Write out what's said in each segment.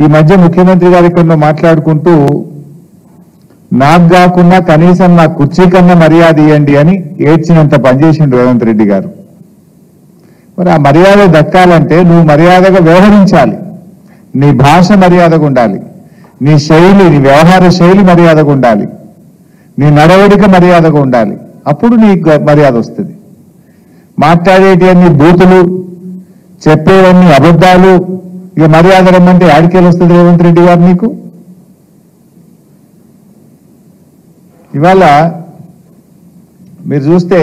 ఈ మధ్య ముఖ్యమంత్రి గారి కొన్ని మాట్లాడుకుంటూ నాకు కాకుండా కనీసం నా కుర్చీ కన్నా మర్యాద ఇవ్వండి అని ఏడ్చినంత పనిచేసిండు రేవంత్ రెడ్డి గారు. మరి ఆ మర్యాద దక్కాలంటే నువ్వు మర్యాదగా వ్యవహరించాలి, నీ భాష మర్యాదగా ఉండాలి, నీ శైలి, నీ వ్యవహార శైలి మర్యాదగా ఉండాలి, నీ నడవడిక మర్యాదగా ఉండాలి. అప్పుడు నీకు మర్యాద వస్తుంది. మాట్లాడేటివన్నీ బూతులు, చెప్పేవన్నీ అబద్ధాలు, ఇక మర్యాద రమ్మంటే ఆడికేలు వస్తుంది రేవంత్ రెడ్డి గారు నీకు. ఇవాళ మీరు చూస్తే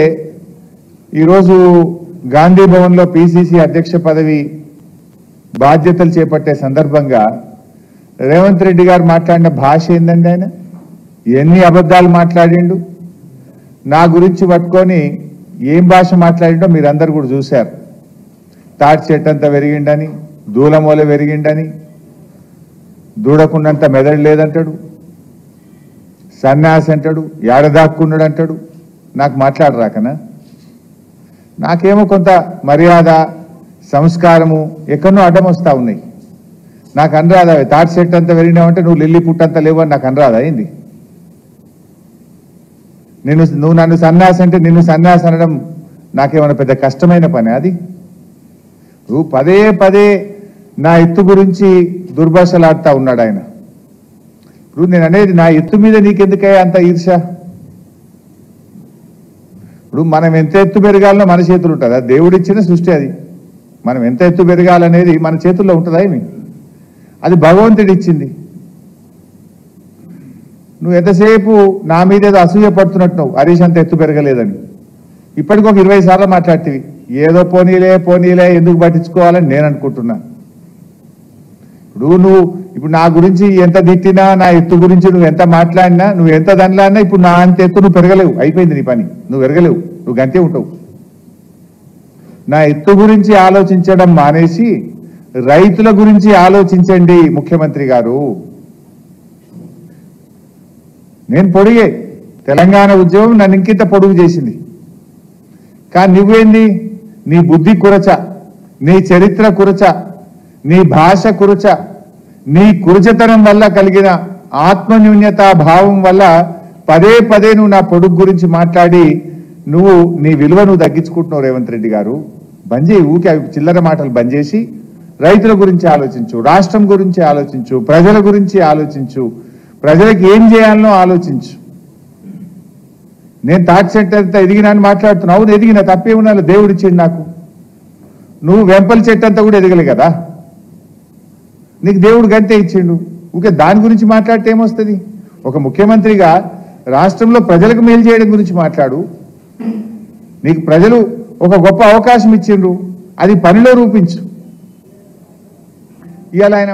ఈరోజు గాంధీ భవన్లో పిసిసి అధ్యక్ష పదవి బాధ్యతలు చేపట్టే సందర్భంగా రేవంత్ రెడ్డి గారు మాట్లాడిన భాష ఏందండి? ఆయన ఎన్ని అబద్ధాలు మాట్లాడిండు, నా గురించి పట్టుకొని ఏం భాష మాట్లాడిండో మీరందరూ కూడా చూశారు. తాటి చెట్టు అంతా పెరిగిండని, దూలమూల పెరిగిండని, దూడకున్నంత మెదడు లేదంటాడు, సన్యాసి అంటాడు, ఏడదాక్కున్నాడు అంటాడు. నాకు మాట్లాడరాకనా? నాకేమో కొంత మర్యాద సంస్కారము ఎక్కడో అడ్డం వస్తూ ఉన్నాయి. నాకు అనరాదా? తాటి చెట్టు అంతా పెరిగినావంటే నువ్వు లిల్లీ పుట్టంతా లేవు అని నాకు అనరాదా? ఏంది నువ్వు నన్ను సన్యాసి అంటే నిన్ను సన్యాసి అనడం నాకేమైనా పెద్ద కష్టమైన పని? అది నువ్వు పదే పదే నా ఎత్తు గురించి దుర్భాషలాడుతూ ఉన్నాడు ఆయన. ఇప్పుడు నేను అనేది నా ఎత్తు మీద నీకెందుకయ్యా అంత ఈర్ష? ఇప్పుడు మనం ఎంత ఎత్తు పెరగాలనో మన చేతులు ఉంటుందా? దేవుడిచ్చిన సృష్టి అది. మనం ఎంత ఎత్తు పెరగాలనేది మన చేతుల్లో ఉంటుందా? ఏమి అది భగవంతుడి ఇచ్చింది. నువ్వు ఎంతసేపు నా మీద ఏదో అసూయ పడుతున్నట్టు హరీష్ అంత ఎత్తు పెరగలేదని ఇప్పటికి ఒక 20 సార్లు మాట్లాడుతీవి. ఏదో పోనీలే ఎందుకు పట్టించుకోవాలని నేను అనుకుంటున్నా. ఇప్పుడు నా గురించి ఎంత తిట్టినా, నా ఎత్తు గురించి నువ్వు ఎంత మాట్లాడినా, నువ్వు ఎంత దానిలాడినా ఇప్పుడు నా అంత ఎత్తు నువ్వు పెరగలేవు. అయిపోయింది నీ పని, నువ్వు పెరగలేవు, నువ్వు గంటే ఉంటావు. నా ఎత్తు గురించి ఆలోచించడం మానేసి రైతుల గురించి ఆలోచించండి ముఖ్యమంత్రి గారు. నేను పొడిగే తెలంగాణ ఉద్యమం నన్ను ఇంకింత పొడుగు చేసింది. కానీ నువ్వేంది? నీ బుద్ధి కురచ, నీ చరిత్ర కురచ, నీ భాష కురచ, నీ కురచతనం వల్ల కలిగిన ఆత్మన్యూన్యతా భావం వల్ల పదే పదే నువ్వు నా పొడుగు గురించి మాట్లాడి నువ్వు నీ విలువ నువ్వు తగ్గించుకుంటున్నావు. రేవంత్ రెడ్డి గారు బంద్ చేయి, ఊకే చిల్లర మాటలు బంద్ చేసి రైతుల గురించి ఆలోచించు, రాష్ట్రం గురించి ఆలోచించు, ప్రజల గురించి ఆలోచించు, ప్రజలకు ఏం చేయాలనో ఆలోచించు. నేను తాటి చెట్టు అంతా ఎదిగినా అని మాట్లాడుతున్నావు. అవును ఎదిగిన, తప్పేమున్నా, దేవుడు ఇచ్చిండు నాకు. నువ్వు వెంపల చెట్టు అంతా కూడా ఎదగలే కదా, నీకు దేవుడు గంతే ఇచ్చిండు. ఊకే దాని గురించి మాట్లాడితే ఏమొస్తుంది? ఒక ముఖ్యమంత్రిగా రాష్ట్రంలో ప్రజలకు మేలు చేయడం గురించి మాట్లాడు. నీకు ప్రజలు ఒక గొప్ప అవకాశం ఇచ్చిండ్రు, అది పనిలో రూపించు. ఇవాళ ఆయన